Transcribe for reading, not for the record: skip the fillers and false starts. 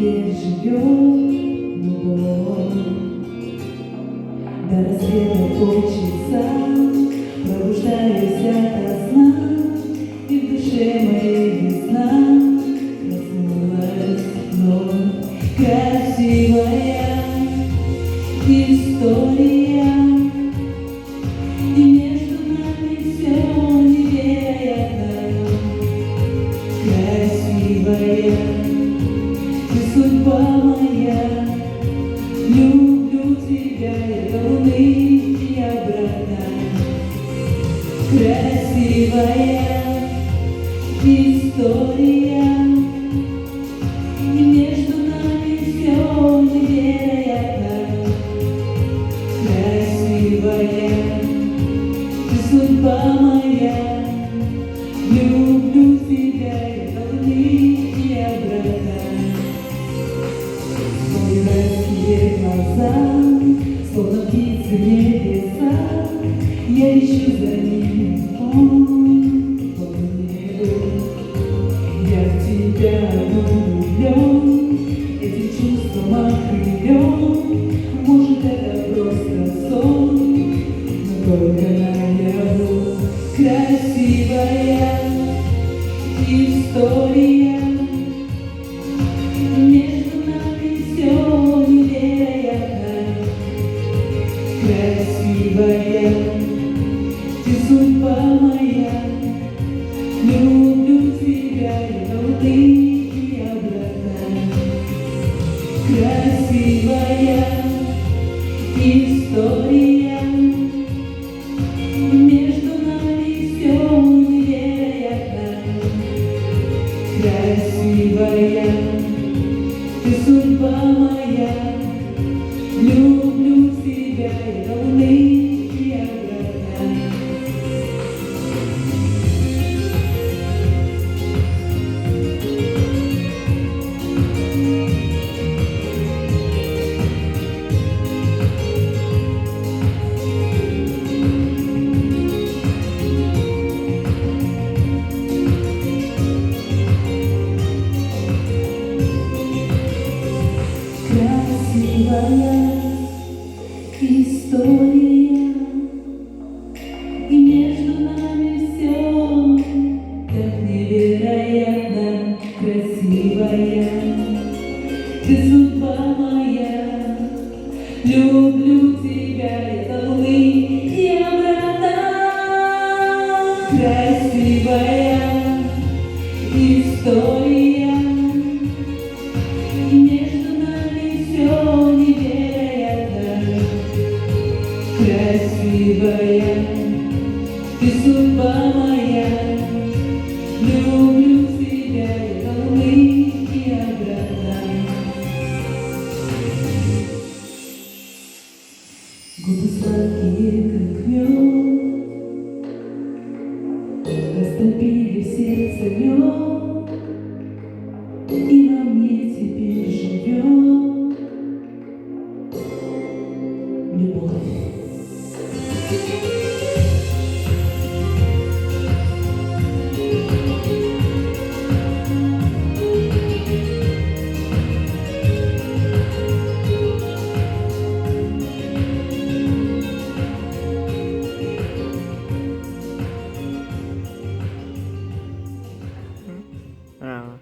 тебе живет любовь. До рассвета полчаса пробуждаюсь ото сна, и в душе моей весна проснулась вновь. Красивая история, и между нами все невероятно. Красивая ты судьба моя, люблю тебя я до луны и обратно. Красивая история, и между нами все невероятно. Красивая ты судьба моя, люблю тебя я до луны и обратно. Твои райские глаза, словно птицы небеса, я ищу за ними по небу. Я в тебя влюблен, этим чувством окрылен. Может, это просто сон, но только наяву. Красивая история, между нами все невероятно. Красивая ты судьба моя, люблю тебя я до луны и обратно. Красивая история, между нами все невероятно. Красивая ты судьба моя, люблю тебя я до луны и обратно. Красивая история, и между нами все так невероятно. Красивая ты судьба моя, люблю тебя я до луны и обратно. Красивая история.